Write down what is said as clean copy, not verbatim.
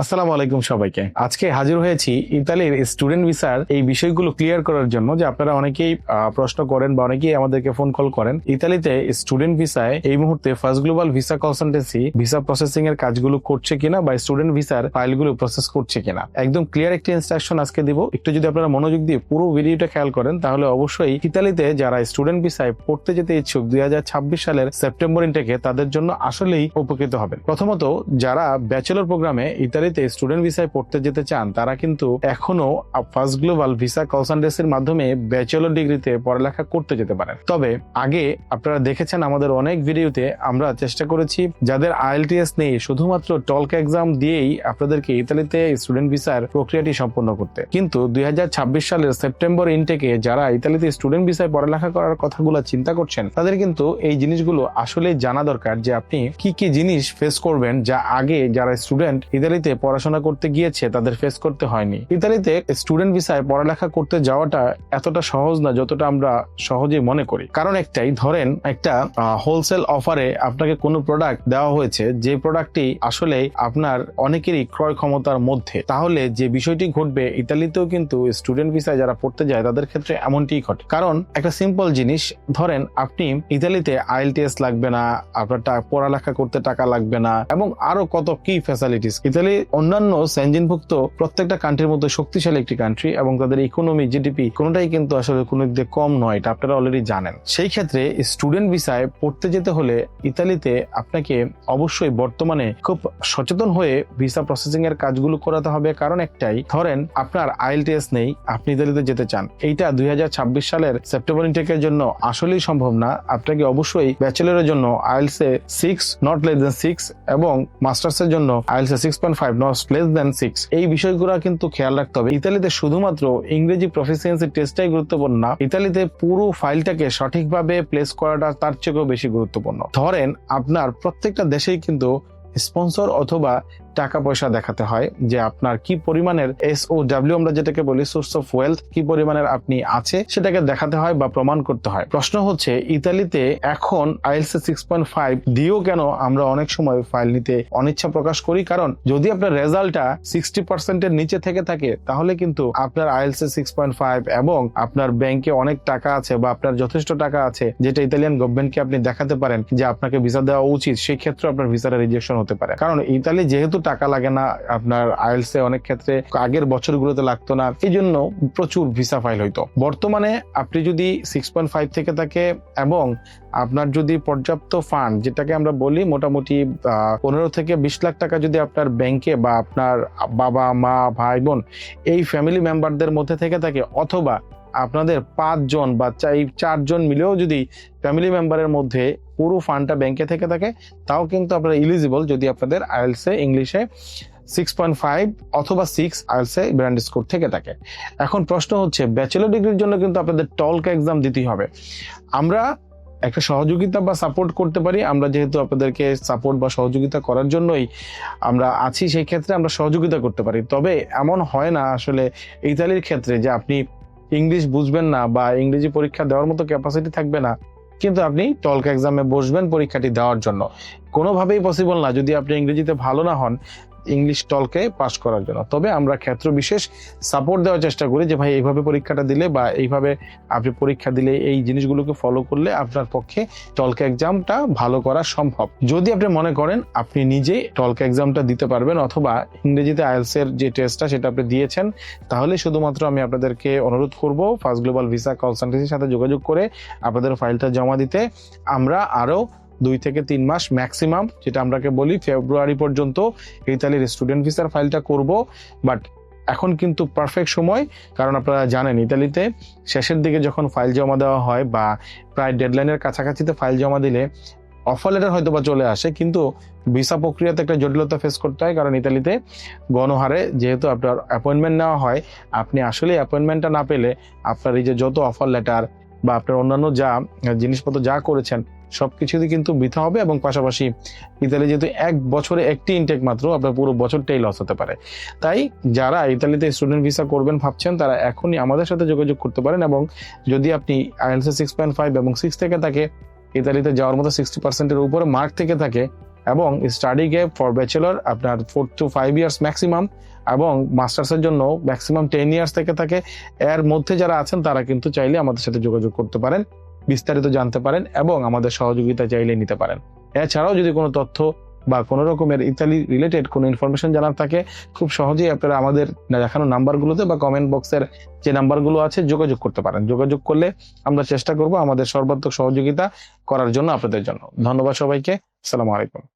আসসালামু আলাইকুম সবাইকে। আজকে হাজির হয়েছি ইতালির স্টুডেন্ট ভিসার এই বিষয়গুলো ক্লিয়ার করার জন্য, যে আপনারা অনেকেই প্রশ্ন করেন বা অনেকেই আমাদেরকে ফোন কল করেন। ইতালিতে স্টুডেন্ট ভিসায় এই মুহূর্তে first global visa consultancy visa processing এর কাজগুলো করছে কিনা বা স্টুডেন্ট ভিসার ফাইলগুলো প্রসেস করছে কিনা, একদম ক্লিয়ার একটি ইনস্ট্রাকশন আজকে দিব। একটু যদি আপনারা মনোযোগ দিয়ে পুরো ভিডিওটা খেয়াল করেন তাহলে অবশ্যই ইতালিতে যারা স্টুডেন্ট ভিসায় পড়তে যেতে ইচ্ছুক 2026 সালের সেপ্টেম্বর ইনটেকে, তাদের জন্য আসলেই উপকৃত হবে। প্রথমত, যারা ব্যাচেলর প্রোগ্রামে ইতালিতে স্টুডেন্ট ভিসায় পড়তে যেতে চান তারা কিন্তু এখনো ফার্স্ট গ্লোবাল ভিসা কনসালটেন্সির মাধ্যমে ব্যাচেলর ডিগ্রিতে পড়ালেখা করতে যেতে পারেন। তবে আগে আপনারা দেখেছেন আমাদের অনেক ভিডিওতে আমরা চেষ্টা করেছি যাদের আইএলটিএস নেই শুধুমাত্র টলক এক্সাম দিয়েই আপনাদেরকে ইতালিতে স্টুডেন্ট ভিসার প্রক্রিয়াটি সম্পন্ন করতে। কিন্তু 2026 সালের সেপ্টেম্বর ইনটেকে যারা ইতালিতে স্টুডেন্ট ভিসায় পড়ালেখা করার কথাগুলো চিন্তা করছেন তাদের কিন্তু এই জিনিসগুলো আসলে জানা দরকার, যে আপনি কি কি জিনিস ফেস করবেন যা আগে যারা স্টুডেন্ট ইতালিতে পড়াশোনা করতে গিয়েছে তাদের ফেস করতে হয়নি। ইতালিতে স্টুডেন্ট ভিসায় পড়ালেখা করতে যাওয়াটা এতটা সহজ না যতটা আমরা সহজে মনে করি। কারণ একটাই, ধরেন একটা হোলসেল অফারে আপনাকে কোনো প্রোডাক্ট দেওয়া হয়েছে, যে প্রোডাক্টটি আসলে আপনার অনেকেরই ক্রয় ক্ষমতার মধ্যে, তাহলে যে বিষয়টি ঘটবে ইতালিতেও কিন্তু স্টুডেন্ট ভিসায় যারা পড়তে যায় তাদের ক্ষেত্রে এমনটি ঘটে। কারণ একটা সিম্পল জিনিস, ধরেন আপনি ইতালিতে আইএলটিএস লাগবে না, আপনার পড়ালেখা করতে টাকা লাগবে না, এবং আরো কত কি ফ্যাসিলিটিস। ইতালি অন্যান্য সেনজেনভুক্ত প্রত্যেকটা কান্ট্রির মধ্যে শক্তিশালী একটি কান্ট্রি, এবং তাদের ইকোনমি জিডিপি কোনোটাই কিন্তু আসলে কোনো দিক দিয়ে কম নয়, এটা আপনারা অলরেডি জানেন। সেই ক্ষেত্রে স্টুডেন্ট ভিসায় পড়তে যেতে হলে ইতালিতে আপনাকে অবশ্যই বর্তমানে খুব সচেতন হয়ে ভিসা প্রসেসিং এর কাজগুলো করাতে হবে। কারণ একটাই, ধরেন আপনার আইএলটিএস নেই, আপনি ইতালিতে যেতে চান, এইটা 2026 সালের সেপ্টেম্বর ইনটেকের জন্য আসলেই সম্ভব না। আপনাকে অবশ্যই ব্যাচেলরের জন্য আইএলটিএস 6 নট লেস দেন 6 এবং মাস্টার্স এর জন্য আইএলটিএস 6.5 নট লেস দেন 6, এই বিষয়গুলো কিন্তু খেয়াল রাখতে হবে। ইতালিতে শুধুমাত্র ইংরেজি প্রফিসিয়েন্সি টেস্টটাই গুরুত্বপূর্ণ না, ইতালিতে পুরো ফাইলটাকে সঠিকভাবে প্লেস করাটা তার চেয়েও বেশি গুরুত্বপূর্ণ। ধরেন আপনার প্রত্যেকটা দেশেই কিন্তু স্পন্সর অথবা টাকা পয়সা দেখাতে হয়, যে আপনার কি পরিমাণের SOW আমরা যেটাকে বলি সোর্স অফ ওয়েলথ, কি পরিমাণের আপনি আছে সেটাকে দেখাতে হয় বা প্রমাণ করতে হয়। প্রশ্ন হচ্ছে ইতালিতে এখন আইএলটিএস 6.5 দিয়েও কেন আমরা অনেক সময় ফাইল নিতে অনিচ্ছা প্রকাশ করি? কারণ যদি আপনার রেজাল্টটা 60% এর নিচে থেকে থাকে তাহলে কিন্তু আপনার আইএলটিএস 6.5 এবং আপনার ব্যাংকে অনেক টাকা আছে বা আপনার যথেষ্ট টাকা আছে যেটা ইতালিয়ান গভর্নমেন্টকে আপনি দেখাতে পারেন যে আপনাকে ভিসা দেওয়া উচিত, সেই ক্ষেত্রে আপনার ভিসাটা রিজেকশন হতে পারে। কারণ ইতালি যেহেতু টাকা লাগে না, আপনার আইএলটিএস অনেক ক্ষেত্রে আগের বছরগুলোতে লাগতো না, এই জন্য প্রচুর ভিসা ফাইল হইতো। বর্তমানে আপনি যদি 6.5 থেকে থাকে এবং আপনার যদি পর্যাপ্ত ফান্ড, যেটাকে আমরা বলি মোটামুটি 15 থেকে 20 লাখ টাকা যদি আপনার ব্যাংকে বা আপনার বাবা মা ভাই বোন এই ফ্যামিলি মেম্বারদের মধ্যে থেকে থাকে, অথবা আপনাদের 5 জন বা 4 জন মিলেও যদি ফ্যামিলি মেম্বারের মধ্যে পুরো ফান্ডটা ব্যাংকে থেকে থাকে, তাও কিন্তু আপনারা এলিজিবল যদি আপনাদের আইএলটিএস ইংলিশে 6.5 অথবা 6 আইএলটিএস ব্র্যান্ড স্কোর থেকে থাকে। এখন প্রশ্ন হচ্ছে, ব্যাচেলর ডিগ্রির জন্য কিন্তু আপনাদের টলক এক্সাম দিতেই হবে। আমরা একটা সহযোগিতা বা সাপোর্ট করতে পারি, আমরা যেহেতু আপনাদেরকে সাপোর্ট বা সহযোগিতা করার জন্যই আমরা আছি, সেই ক্ষেত্রে আমরা সহযোগিতা করতে পারি। তবে এমন হয় না আসলে ইতালির ক্ষেত্রে যে আপনি ইংলিশ বুঝবেন না বা ইংরেজি পরীক্ষা দেওয়ার মতো ক্যাপাসিটি থাকবে না, কিন্তু আপনি টলক এক্সামে বসবেন পরীক্ষাটি দেওয়ার জন্য। কোনোভাবেই পসিবল না যদি আপনি ইংরেজিতে ভালো না হন ইংলিশ টলকে পাস করার জন্য। তবে আমরা ক্ষেত্র বিশেষ সাপোর্ট দেওয়ার চেষ্টা করি, যে ভাই এইভাবে পরীক্ষাটা দিলে বা এইভাবে আপনি পরীক্ষা দিলে এই জিনিসগুলোকে ফলো করলে আপনার পক্ষে টলক এক্সামটা ভালো করা সম্ভব। যদি আপনি মনে করেন আপনি নিজে টলক এক্সামটা দিতে পারবেন অথবা ইংরেজিতে আইএলটিএস এর যে টেস্টটা সেটা আপনি দিয়েছেন, তাহলে শুধুমাত্র আমি আপনাদেরকে অনুরোধ করব ফার্স্ট গ্লোবাল ভিসা কনসালটেন্সির সাথে যোগাযোগ করে আপনাদের ফাইলটা জমা দিতে। আমরা আরো 2 থেকে 3 মাস ম্যাক্সিমাম, যেটা আমরাকে বলি ফেব্রুয়ারি পর্যন্ত ইতালির স্টুডেন্ট ভিসার ফাইলটা করব। বাট এখন কিন্তু পারফেক্ট সময়, কারণ আপনারা জানেন ইতালিতে শেষের দিকে যখন ফাইল জমা দেওয়া হয় বা প্রায় ডেডলাইনের কাছাকাছিতে ফাইল জমা দিলে অফার লেটার হয়তো বা চলে আসে, কিন্তু ভিসা প্রক্রিয়াতে একটা জটিলতা ফেস করতে হয়। কারণ ইতালিতে গণহারে যেহেতু আপনার অ্যাপয়েন্টমেন্ট নেওয়া হয়, আপনি আসলে অ্যাপয়েন্টমেন্টটা না পেলে আপনার এই যে যত অফার লেটার বা আপনার অন্যান্য যা জিনিসপত্র যা করেছেন সবকিছুই কিন্তু বৃথা হবে, এবং পাশাপাশি ইতালি যেহেতু 1 বছরে একটি ইনটেক মাত্র, আপনার পুরো বছরটাই লস হতে পারে। তাই যারা ইতালিতে স্টুডেন্ট ভিসা করবেন ভাবছেন তারা এখনই আমাদের সাথে যোগাযোগ করতে পারেন, এবং যদি আপনি আইএলটিএস 6.5 এবং 6 থেকে থাকে, ইতালিতে যাওয়ার মতো 60% এর উপরে মার্ক থেকে থাকে, এবং স্টাডি গ্যাপ ফর ব্যাচেলর আপনার 4 to 5 ইয়ার্স ম্যাক্সিমাম, এবং মাস্টার্সের জন্য ম্যাক্সিমাম 10 ইয়ার্স থেকে থাকে। এর মধ্যে যারা আছেন তারা কিন্তু চাইলে আমাদের সাথে যোগাযোগ করতে পারেন, বিস্তারিত জানতে পারেন এবং আমাদের সহযোগিতা চাইলে নিতে পারেন। এছাড়াও যদি কোনো তথ্য বা কোনো রকমের ইতালি রিলেটেড কোনো ইনফরমেশন জানার থাকে, খুব সহজেই আপনারা আমাদের দেখানো নাম্বারগুলোতে বা কমেন্ট বক্সের যে নাম্বারগুলো আছে যোগাযোগ করতে পারেন। যোগাযোগ করলে আমরা চেষ্টা করব আমাদের সর্বাত্মক সহযোগিতা করার জন্য আপনাদের জন্য। ধন্যবাদ সবাইকে। আসসালামু আলাইকুম।